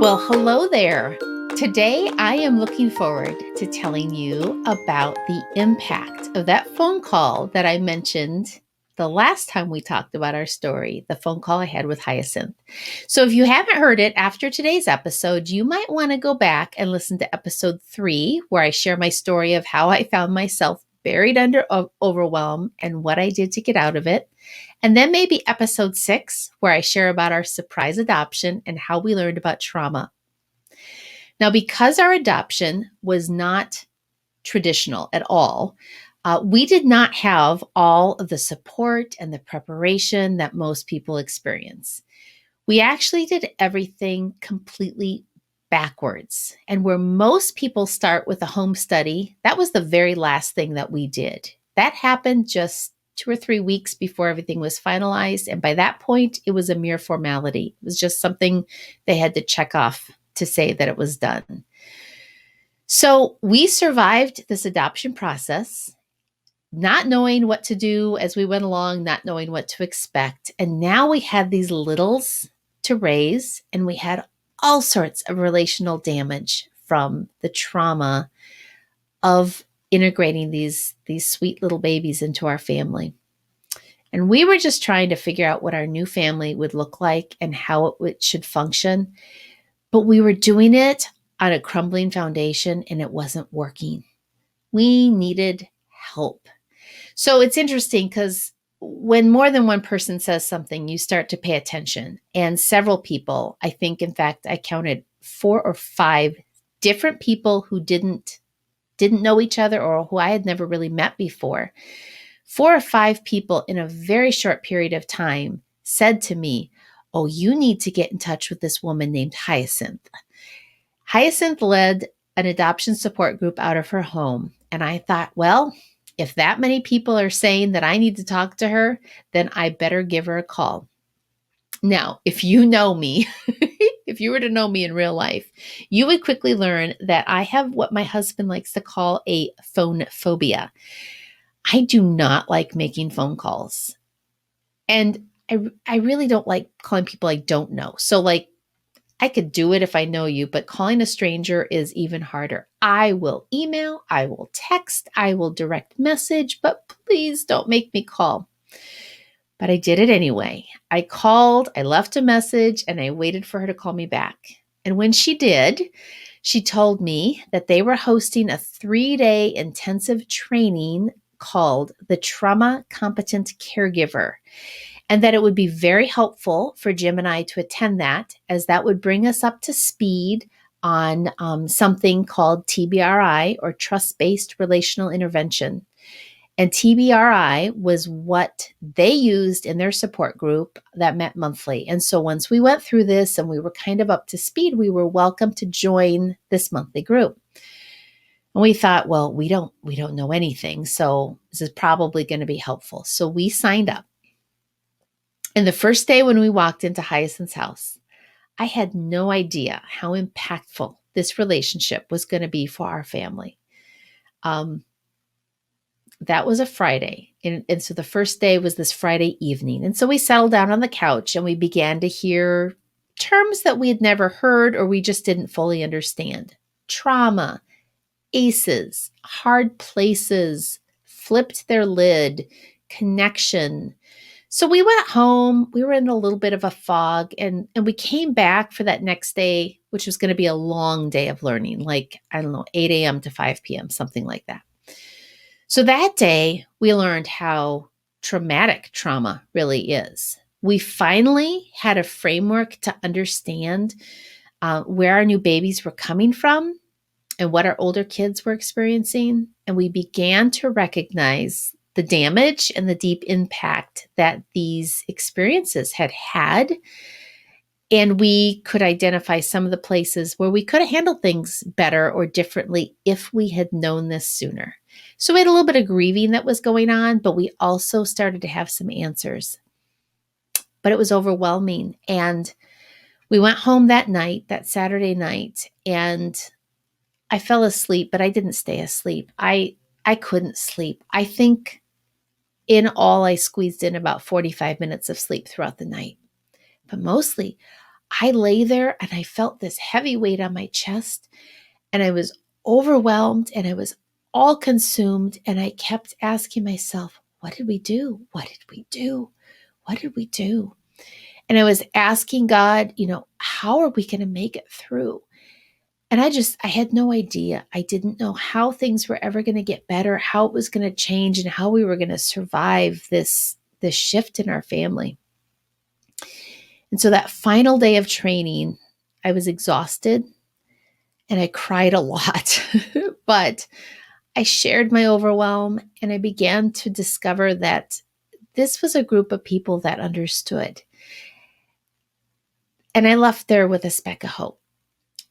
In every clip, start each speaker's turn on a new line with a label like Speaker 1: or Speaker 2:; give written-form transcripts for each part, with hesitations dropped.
Speaker 1: Well, hello there. Today, I am looking forward to telling you about the impact of that phone call that I mentioned the last time we talked about our story, the phone call I had with Hyacinth. So, if you haven't heard it after today's episode, you might want to go back and listen to episode 3, where I share my story of how I found myself buried under overwhelm and what I did to get out of it. And then maybe episode 6, where I share about our surprise adoption and how we learned about trauma. Now, because our adoption was not traditional at all, we did not have all of the support and the preparation that most people experience. We actually did everything completely backwards. And where most people start with a home study, that was the very last thing that we did. That happened just 2 or 3 weeks before everything was finalized. And by that point, it was a mere formality. It was just something they had to check off to say that it was done. So we survived this adoption process, not knowing what to do as we went along, not knowing what to expect. And now we had these littles to raise, and we had all sorts of relational damage from the trauma of integrating these sweet little babies into our family. And we were just trying to figure out what our new family would look like and how it should function. But we were doing it on a crumbling foundation, and it wasn't working. We needed help. So it's interesting because when more than one person says something, you start to pay attention. And several people, I think, in fact, I counted 4 or 5 different people who didn't know each other or who I had never really met before. 4 or 5 people in a very short period of time said to me, "Oh, you need to get in touch with this woman named Hyacinth." Hyacinth led an adoption support group out of her home. And I thought, well, if that many people are saying that I need to talk to her, then I better give her a call. Now, if you know me, if you were to know me in real life, you would quickly learn that I have what my husband likes to call a phone phobia. I do not like making phone calls. And I really don't like calling people I don't know. So like, I could do it if I know you, but calling a stranger is even harder. I will email, I will text, I will direct message, but please don't make me call. But I did it anyway. I called, I left a message, and I waited for her to call me back. And when she did, she told me that they were hosting a 3-day intensive training called the Trauma Competent Caregiver, and that it would be very helpful for Jim and I to attend that, as that would bring us up to speed on something called TBRI, or Trust-Based Relational Intervention. And TBRI was what they used in their support group that met monthly. And so once we went through this and we were kind of up to speed, we were welcome to join this monthly group. And we thought, well, we don't know anything, so this is probably going to be helpful. So we signed up. And the first day when we walked into Hyacinth's house, I had no idea how impactful this relationship was going to be for our family. That was a Friday. And so the first day was this Friday evening. And so we settled down on the couch and we began to hear terms that we had never heard or we just didn't fully understand. Trauma, ACEs, hard places, flipped their lid, connection. So we went home, we were in a little bit of a fog, and we came back for that next day, which was going to be a long day of learning, like, 8 a.m. to 5 p.m., something like that. So that day, we learned how traumatic trauma really is. We finally had a framework to understand where our new babies were coming from and what our older kids were experiencing. And we began to recognize the damage and the deep impact that these experiences had had. And we could identify some of the places where we could have handled things better or differently if we had known this sooner. So we had a little bit of grieving that was going on, but we also started to have some answers. But it was overwhelming. And we went home that night, that Saturday night, and I fell asleep, but I didn't stay asleep. I couldn't sleep. I think in all, I squeezed in about 45 minutes of sleep throughout the night. But mostly, I lay there and I felt this heavy weight on my chest, and I was overwhelmed and I was all consumed. And I kept asking myself, what did we do? What did we do? What did we do? And I was asking God, how are we going to make it through? And I had no idea. I didn't know how things were ever going to get better, how it was going to change, and how we were going to survive this shift in our family. And so that final day of training, I was exhausted and I cried a lot, but I shared my overwhelm and I began to discover that this was a group of people that understood. And I left there with a speck of hope.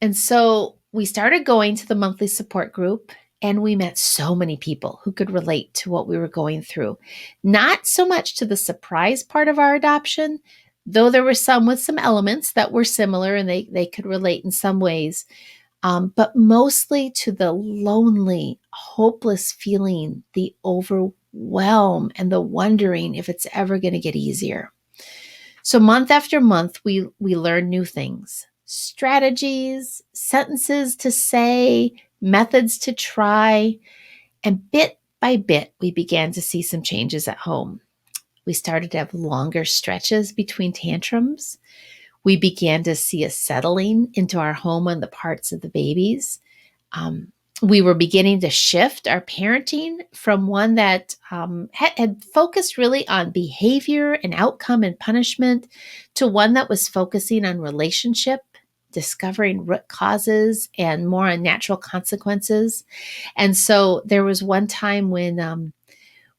Speaker 1: And so we started going to the monthly support group, and we met so many people who could relate to what we were going through. Not so much to the surprise part of our adoption, though there were some with some elements that were similar and they could relate in some ways, but mostly to the lonely, hopeless feeling, the overwhelm, and the wondering if it's ever going to get easier. So month after month, we learn new things, strategies, sentences to say, methods to try, and bit by bit, we began to see some changes at home. We started to have longer stretches between tantrums. We began to see a settling into our home on the parts of the babies. We were beginning to shift our parenting from one that had focused really on behavior and outcome and punishment to one that was focusing on relationship, discovering root causes, and more on natural consequences. And so there was one time when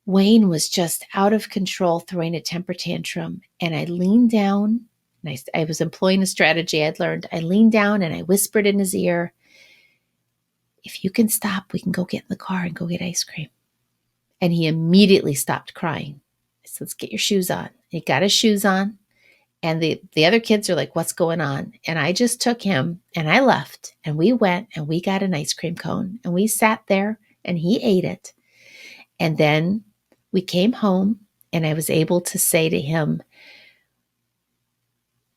Speaker 1: Wayne was just out of control, throwing a temper tantrum, and I leaned down. And I was employing a strategy I'd learned. I leaned down and I whispered in his ear, if you can stop, we can go get in the car and go get ice cream. And he immediately stopped crying. I said, let's get your shoes on. He got his shoes on. And the other kids are like, what's going on? And I just took him and I left. And we went and we got an ice cream cone. And we sat there and he ate it. And then we came home and I was able to say to him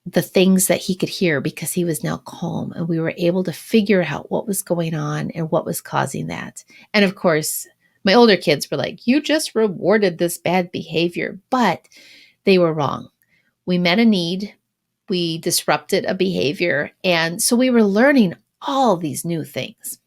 Speaker 1: the things that he could hear because he was now calm, and we were able to figure out what was going on and what was causing that. And of course, my older kids were like, you just rewarded this bad behavior, but they were wrong. We met a need. We disrupted a behavior. And so we were learning all these new things.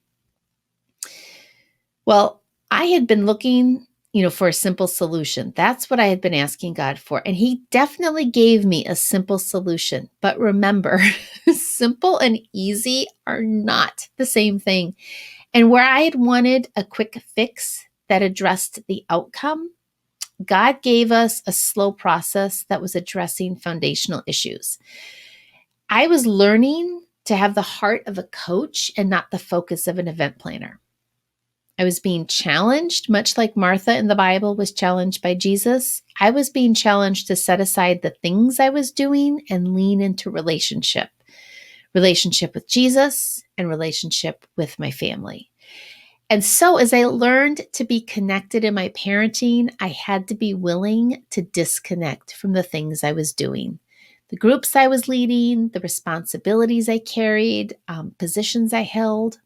Speaker 1: Well, I had been looking for a simple solution. That's what I had been asking God for. And he definitely gave me a simple solution. But remember, simple and easy are not the same thing. And where I had wanted a quick fix that addressed the outcome, God gave us a slow process that was addressing foundational issues. I was learning to have the heart of a coach and not the focus of an event planner. I was being challenged, much like Martha in the Bible was challenged by Jesus. I was being challenged to set aside the things I was doing and lean into relationship with Jesus and relationship with my family. And so as I learned to be connected in my parenting, I had to be willing to disconnect from the things I was doing. The groups I was leading, the responsibilities I carried, positions I held.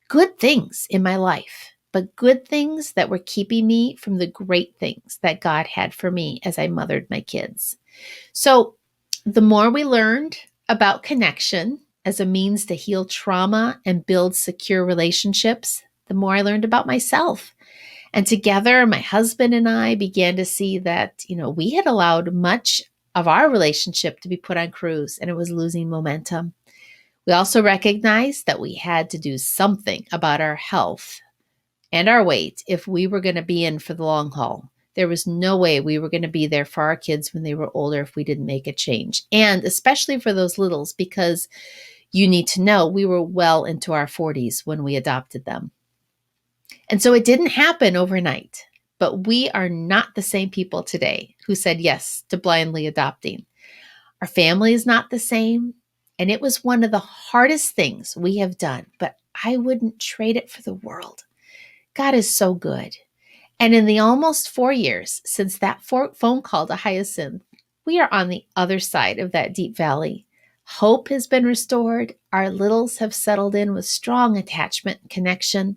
Speaker 1: Good things in my life, but good things that were keeping me from the great things that God had for me as I mothered my kids. So the more we learned about connection as a means to heal trauma and build secure relationships, the more I learned about myself. And together, my husband and I began to see that, we had allowed much of our relationship to be put on cruise and it was losing momentum. We also recognized that we had to do something about our health and our weight if we were going to be in for the long haul. There was no way we were going to be there for our kids when they were older if we didn't make a change. And especially for those littles, because you need to know we were well into our 40s when we adopted them. And so it didn't happen overnight, but we are not the same people today who said yes to blindly adopting. Our family is not the same. And it was one of the hardest things we have done, but I wouldn't trade it for the world. God is so good. And in the almost 4 years since that phone call to Hyacinth, we are on the other side of that deep valley, Hope has been restored. Our littles have settled in with strong attachment and connection.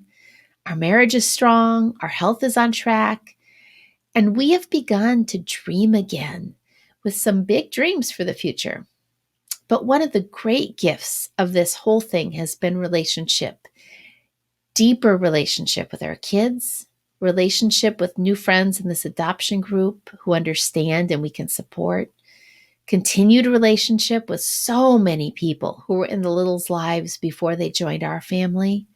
Speaker 1: Our marriage is strong. Our health is on track. And we have begun to dream again with some big dreams for the future. But one of the great gifts of this whole thing has been relationship, deeper relationship with our kids, relationship with new friends in this adoption group who understand and we can support, continued relationship with so many people who were in the littles' lives before they joined our family,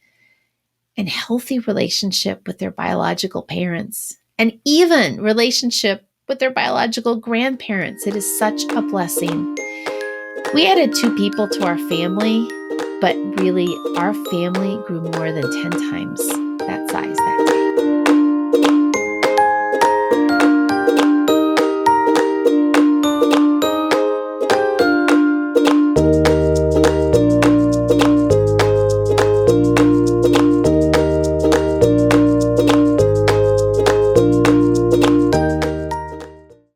Speaker 1: and healthy relationship with their biological parents, and even relationship with their biological grandparents. It is such a blessing. We added 2 people to our family, but really our family grew more than 10 times that size that